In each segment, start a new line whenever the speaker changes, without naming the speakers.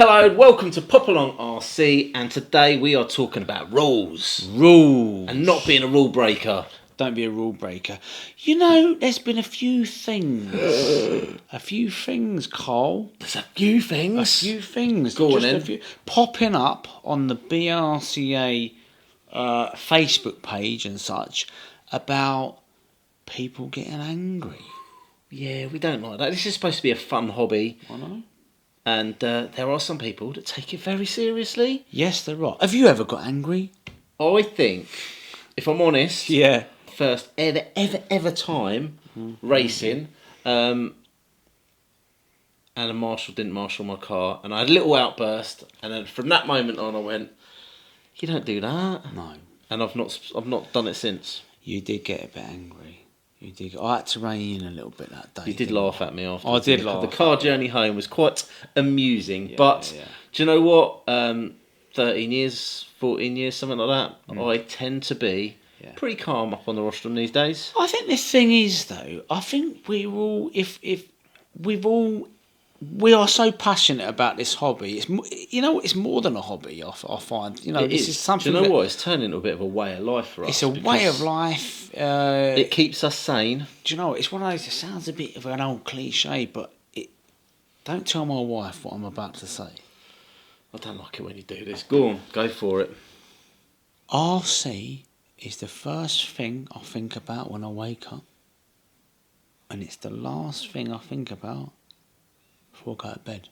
Hello and welcome to Pop Along RC, and today we are talking about rules.
Rules.
And not being a rule breaker.
Don't be a rule breaker. You know, there's been a few things. Carl.
There's a few things.
Go
on then.
Popping up on the BRCA Facebook page and such about people getting angry.
Yeah, we don't like that. This is supposed to be a fun hobby.
I know.
And there are some people that take it very seriously.
Yes, there are. Have you ever got angry?
I think, if I'm honest,
Yeah.
first ever time racing, and a marshal didn't marshal my car, and I had a little outburst, and then from that moment on, I went, "You don't do that."
No.
And I've not done it since.
You did get a bit angry. You did. I had to rein in a little bit that day.
You did laugh at me after.
I did laugh.
The car journey home was quite amusing,
Yeah,
but
yeah.
do you know what? 13 years, 14 years, something like that. I tend to be pretty calm up on the rostrum these days.
I think the thing is, though, I think we are so passionate about this hobby. It's more than a hobby. I find, this is something.
Do you know what? It's turned into a bit of a way of life for us.
It's a way of life.
It keeps us sane.
Do you know? It's one of those. It sounds a bit of an old cliche, but don't tell my wife what I'm about to say.
I don't like it when you do this. Go on, go for it.
RC is the first thing I think about when I wake up, and it's the last thing I think about before I go to bed.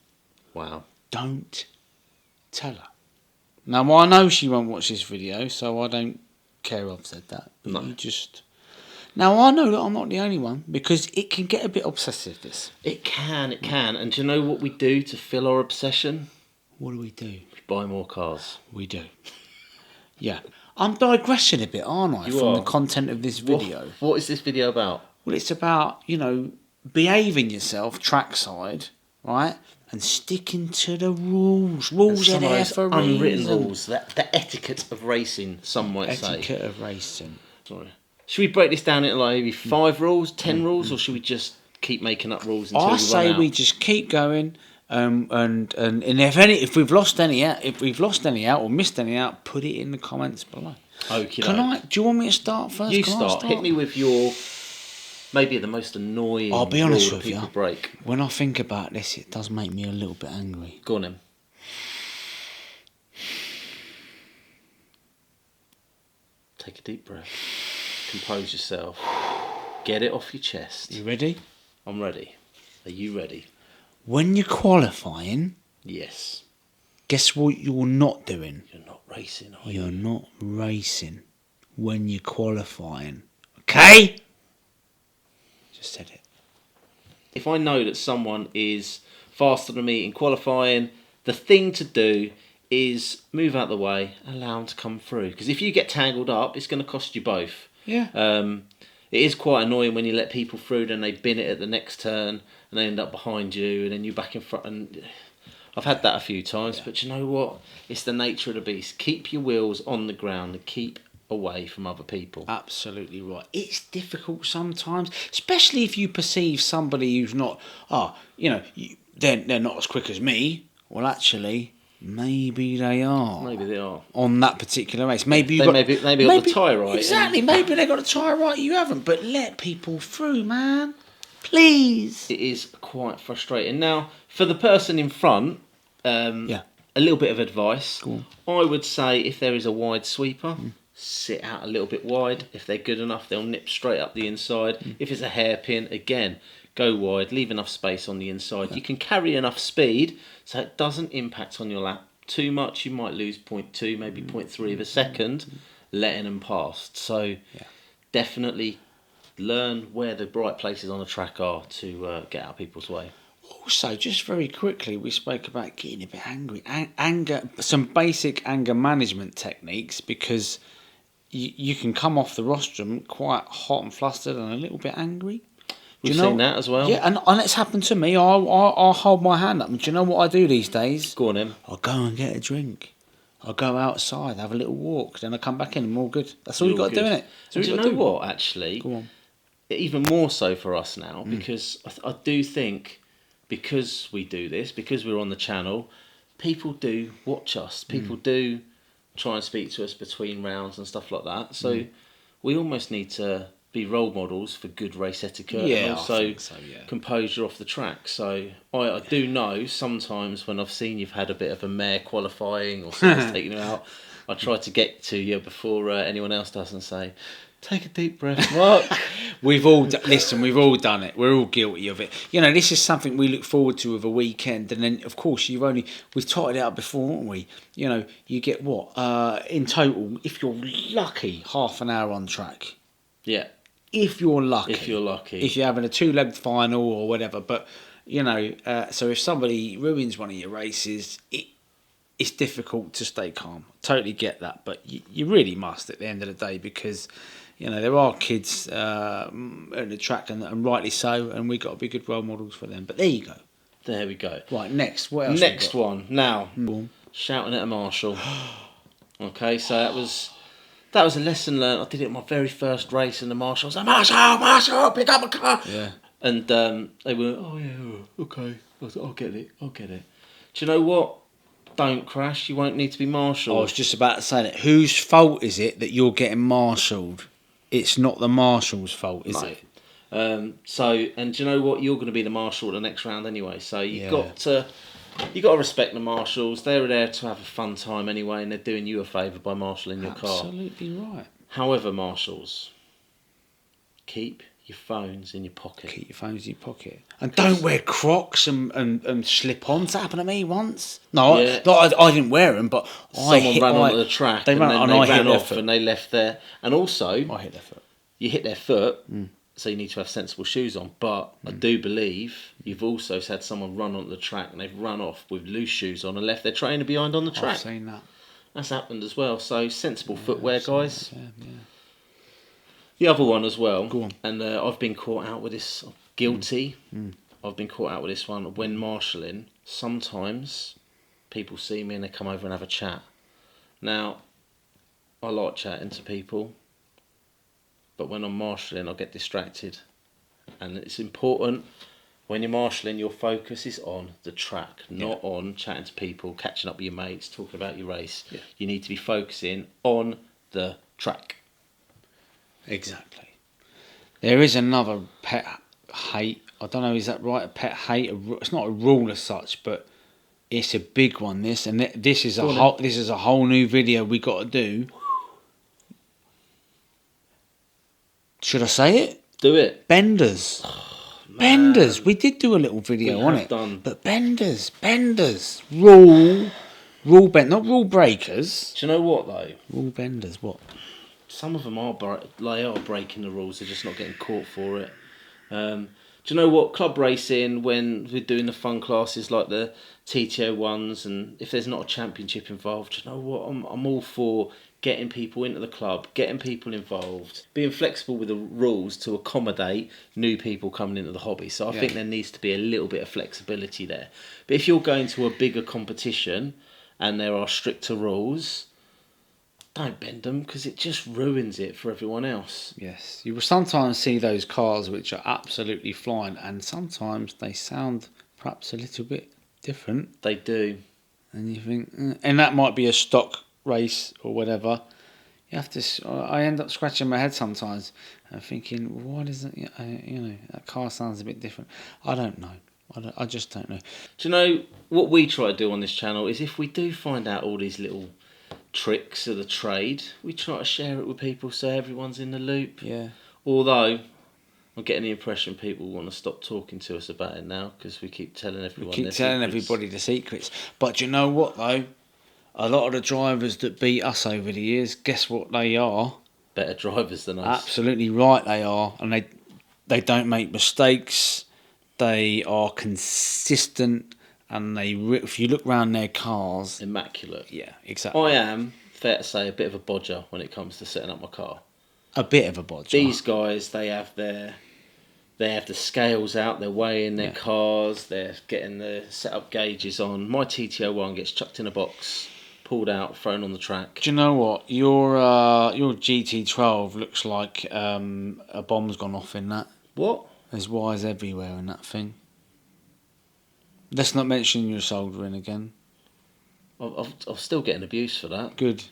Wow.
Don't tell her. Now, I know she won't watch this video, so I don't care I've said that. But
No.
you just... Now, I know that I'm not the only one, because it can get a bit obsessive, this.
It can. And do you know what we do to fill our obsession?
What do?
We buy more cars.
We do. Yeah. I'm digressing a bit, aren't I, from the content of this video?
What is this video about?
Well, it's about, behaving yourself trackside, right? And sticking to the rules. Rules are there for a reason.
Unwritten rules. The etiquette of racing, some might say.
Etiquette of racing.
Sorry. Should we break this down into like maybe 5 rules, 10 rules, or should we just keep making up rules until we run out?
I say we just keep going, and if we've lost any out or missed any out, put it in the comments below.
Okay.
Do you want me to start first?
You start. Hit me with your maybe the most annoying.
I'll be honest
rule
with you.
Break.
When I think about this, it does make me a little bit angry.
Go on then. Take a deep breath. Compose yourself. Get it off your chest.
You ready?
I'm ready. Are you ready?
When you're qualifying,
yes.
Guess what you're not doing?
You're not racing, are you?
You're not racing when you're qualifying. Okay? Just said it.
If I know that someone is faster than me in qualifying, the thing to do is move out the way, allow them to come through. Because if you get tangled up, it's going to cost you both.
Yeah.
It is quite annoying when you let people through, then they bin it at the next turn, and they end up behind you, and then you're back in front. And I've had that a few times, but you know what? It's the nature of the beast. Keep your wheels on the ground and keep away from other people.
Absolutely right. It's difficult sometimes, especially if you perceive somebody who's not. They're not as quick as me. Well, actually, maybe they are.
Maybe they are
on that particular race. Maybe
got the tyre right.
Exactly. Maybe they got the tyre right. You haven't. But let people through, man. Please.
It is quite frustrating. Now, for the person in front, a little bit of advice. I would say if there is a wide sweeper, sit out a little bit wide. If they're good enough, they'll nip straight up the inside. If it's a hairpin, again, go wide, leave enough space on the inside. You can carry enough speed so it doesn't impact on your lap too much. You might lose 0.2, maybe 0.3 of a second letting them pass. So definitely learn where the right places on the track are to get out of people's way.
Also, just very quickly, we spoke about getting a bit angry. Anger, some basic anger management techniques, because you can come off the rostrum quite hot and flustered and a little bit angry.
We've seen that as well.
Yeah, and it's happened to me. I'll hold my hand up. And do you know what I do these days?
Go on then.
I'll go and get a drink. I'll go outside, have a little walk, then I come back in and I'm all good. That's all you've got to do, innit?
Do you know what, actually?
Go on.
Even more so for us now, because I do think, because we do this, because we're on the channel, people do watch us. People do try and speak to us between rounds and stuff like that. So we almost need to be role models for good race etiquette and also composure off the track. So I do know sometimes when I've seen you've had a bit of a mare qualifying or someone's taking you out, I try to get to you before anyone else does and say, take a deep breath, Mark.
We've all done it. We're all guilty of it. You know, this is something we look forward to of a weekend, and then of course we've totted it out before, haven't we? You know, you get what in total, if you're lucky, half an hour on track.
Yeah.
If you're lucky.
If
you're having a 2-legged final or whatever, but you know, so if somebody ruins one of your races, it's difficult to stay calm. Totally get that, but you really must at the end of the day, because you know there are kids at the track, and rightly so, and we've got to be good role models for them. But there you go.
There we go.
Right, next. What else?
Next one. Now, shouting at a marshal. Okay, so that was a lesson learned. I did it in my very first race, and the marshal was like, Marshal, pick up a car.
Yeah.
And they were, oh yeah, okay, I'll get it. Do you know what? Don't crash. You won't need to be marshalled.
I was just about to say that. Whose fault is it that you're getting marshalled? It's not the marshal's fault, is it?
So, and do you know what? You're going to be the marshal at the next round anyway. So you've got to respect the marshals. They're there to have a fun time anyway, and they're doing you a favour by marshalling your car.
Absolutely right.
However, marshals, keep your phones in your pocket.
Keep your phones in your pocket. And don't wear Crocs and slip-ons. That happened to me once. No, I didn't wear them, but
someone ran onto the track and then they ran off and they left there. And also,
I hit their foot.
You hit their foot, so you need to have sensible shoes on. But I do believe you've also had someone run onto the track and they've run off with loose shoes on and left their trainer behind on the track.
I've seen that.
That's happened as well. So sensible footwear, guys.
Yeah.
The other one as well.
Go on.
And I've been caught out with this. Guilty. I've been caught out with this one. When marshalling, sometimes people see me and they come over and have a chat. Now, I like chatting to people. But when I'm marshalling, I get distracted. And it's important, when you're marshalling, your focus is on the track, not on chatting to people, catching up with your mates, talking about your race. Yeah. You need to be focusing on the track.
Exactly. There is another pet hate. I don't know, is that right? A pet hate. It's not a rule as such, but it's a big one. This is a whole new video we got to do. Should I say it?
Do it.
Benders. Oh, benders. We did do a little video on it. But benders. Rule bend, not rule breakers.
Do you know what though?
Rule benders. What?
Some of them are breaking the rules. They're just not getting caught for it. Do you know what? Club racing, when we're doing the fun classes like the TTO ones, and if there's not a championship involved, do you know what? I'm all for getting people into the club, getting people involved, being flexible with the rules to accommodate new people coming into the hobby. So I think there needs to be a little bit of flexibility there. But if you're going to a bigger competition and there are stricter rules, don't bend them, because it just ruins it for everyone else.
Yes, you will sometimes see those cars which are absolutely flying, and sometimes they sound perhaps a little bit different.
They do.
And you think, and that might be a stock race or whatever. You have to. I end up scratching my head sometimes and thinking, why doesn't that car sounds a bit different? I don't know. I just don't know.
Do you know what we try to do on this channel is, if we do find out all these little tricks of the trade, we try to share it with people so everyone's in the loop.
Yeah.
Although I'm getting the impression people want to stop talking to us about it now, because we keep telling everyone.
Everybody the secrets. But you know what though? A lot of the drivers that beat us over the years, guess what they are?
Better drivers than us.
Absolutely right, they are, and they don't make mistakes. They are consistent. And if you look round their cars,
immaculate.
Yeah, exactly.
I am, fair to say, a bit of a bodger when it comes to setting up my car.
A bit of a bodger.
These guys, they have the scales out. They're weighing their cars. They're getting the setup gauges on. My TTO1 gets chucked in a box, pulled out, thrown on the track.
Do you know what? Your GT12 looks like a bomb's gone off in that.
What?
There's wires everywhere in that thing. Let's not mention your soldering again.
I'm still getting abuse for that.
Good.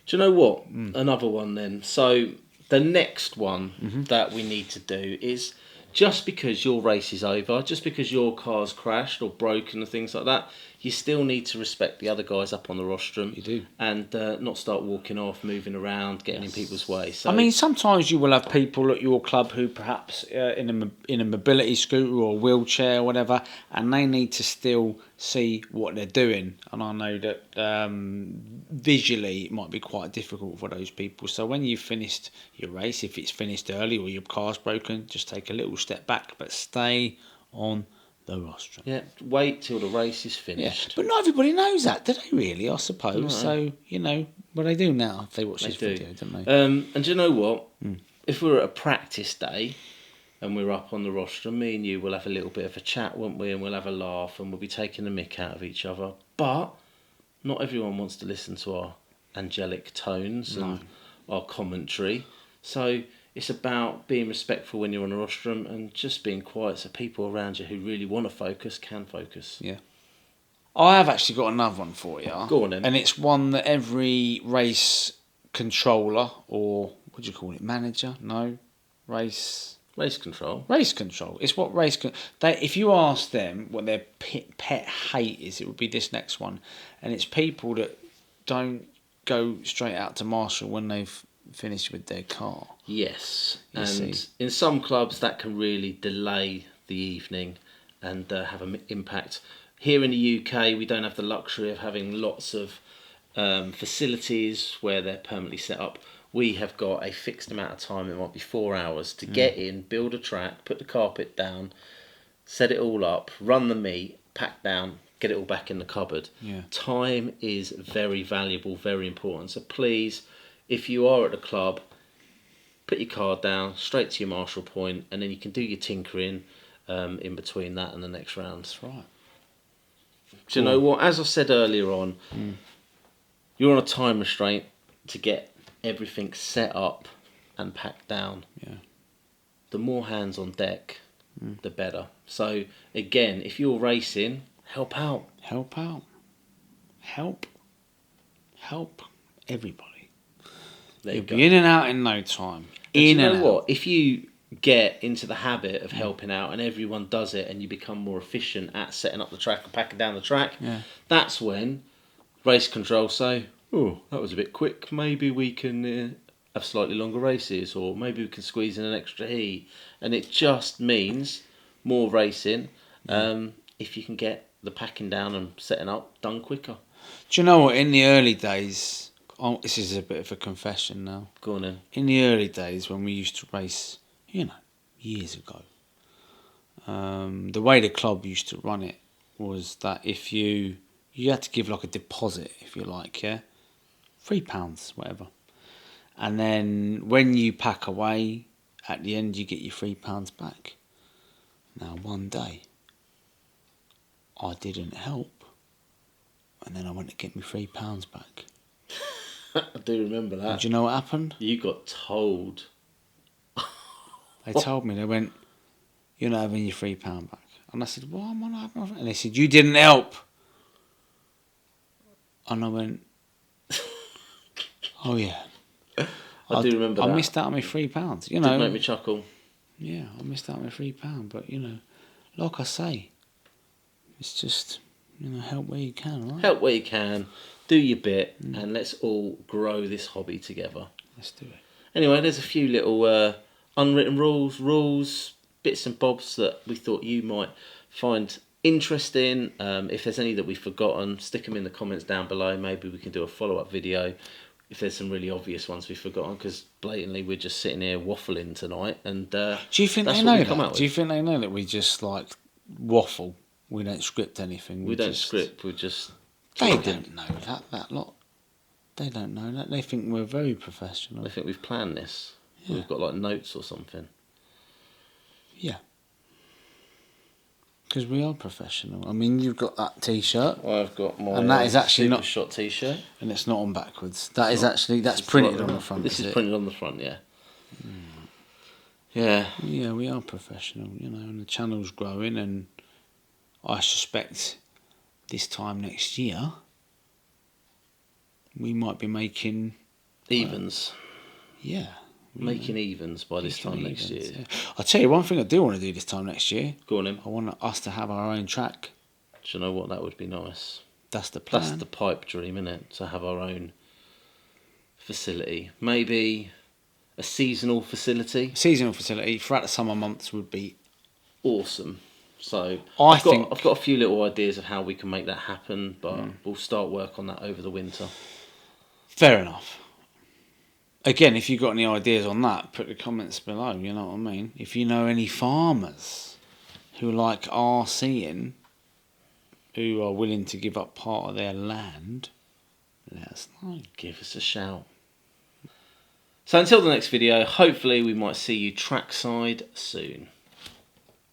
Do you know what? Another one then. So the next one that we need to do is, just because your race is over, just because your car's crashed or broken and things like that, you still need to respect the other guys up on the rostrum.
You do.
And not start walking off, moving around, getting in people's way. So
I mean, sometimes you will have people at your club who perhaps in a mobility scooter or wheelchair or whatever, and they need to still see what they're doing. And I know that visually it might be quite difficult for those people. So when you've finished your race, if it's finished early or your car's broken, just take a little step back, but stay on the rostrum.
Yeah, wait till the race is finished.
Yeah. But not everybody knows that, do they really, I suppose?
No.
So, well, they do now if they watch this video, don't they?
And do you know what? If we're at a practice day and we're up on the rostrum, me and you will have a little bit of a chat, won't we? And we'll have a laugh and we'll be taking the mick out of each other. But not everyone wants to listen to our angelic tones and our commentary. So it's about being respectful when you're on a rostrum and just being quiet so people around you who really want to focus can focus.
Yeah. I have actually got another one for you.
Go on then.
And it's one that every race controller, or what do you call it, manager? No, race
control.
Race control. It's what if you ask them what their pet hate is, it would be this next one, and it's people that don't go straight out to marshal when they've finished with their car.
Yes, and in some clubs that can really delay the evening and have an impact. Here in the UK, we don't have the luxury of having lots of facilities where they're permanently set up. We have got a fixed amount of time, it might be 4 hours, to get in, build a track, put the carpet down, set it all up, run the meet, pack down, get it all back in the cupboard.
Yeah.
Time is very valuable, very important. So please, if you are at the club, put your card down, straight to your marshal point, and then you can do your tinkering in between that and the next round.
That's right.
Do you know what? As I said earlier on, you're on a time restraint to get everything set up and packed down.
Yeah.
The more hands on deck, the better. So again, if you're racing, help out.
Help out. Help everybody. You'll be in and out in no time.
And you know what? If you get into the habit of helping out and everyone does it and you become more efficient at setting up the track and packing down the track, that's when race control say, oh, that was a bit quick, maybe we can have slightly longer races, or maybe we can squeeze in an extra heat. And it just means more racing if you can get the packing down and setting up done quicker.
Do you know what? In the early days, this is a bit of a confession now.
Go on then.
In the early days when we used to race, years ago, the way the club used to run it was that if you had to give like a deposit, if you like, yeah, £3, whatever, and then when you pack away, at the end you get your £3 back. Now one day, I didn't help, and then I went to get my £3 back.
I do remember that.
And do you know what happened?
You got told.
They told me, they went, you're not having your £3 back. And I said, why am I not having my... And they said, you didn't help. And I went, oh yeah.
I do remember that.
I missed out on my £3,
Did make me chuckle.
Yeah, I missed out on my £3, but like I say, it's just, help where you can, right?
Help where you can, do your bit, and let's all grow this hobby together.
Let's do it.
Anyway, there's a few little unwritten rules, bits and bobs that we thought you might find interesting. If there's any that we've forgotten, stick them in the comments down below. Maybe we can do a follow-up video if there's some really obvious ones we've forgotten, because blatantly we're just sitting here waffling tonight. And
do you think
that's
they
what
know
we come
that?
out with.
Do you think they know that we just waffle? We don't script anything.
We don't script. We just.
They don't know that lot. They don't know that. They think we're very professional.
They think we've planned this.
Yeah.
We've got notes or something.
Yeah. Because we are professional. I mean, you've got that T-shirt.
Well, I've got my
and that is actually
Super Shot T-shirt.
And it's not on backwards. That's printed on the front.
This is printed on the front, yeah. Yeah.
Yeah, we are professional, and the channel's growing, and I suspect this time next year, we might be making
evens.
Yeah.
Making evens by this time next year.
Yeah. I'll tell you one thing I do want to do this time next year.
Go on in.
I want us to have our own track.
Do you know what? That would be nice.
That's the plan.
That's the pipe dream, isn't it? To have our own facility. Maybe a seasonal facility.
Seasonal facility throughout the summer months would be
awesome. So
I've
got a few little ideas of how we can make that happen, but we'll start work on that over the winter.
Fair enough. Again, if you've got any ideas on that, put the comments below, you know what I mean? If you know any farmers who like RCing, who are willing to give up part of their land, let us know.
Give us a shout. So until the next video, hopefully we might see you trackside soon.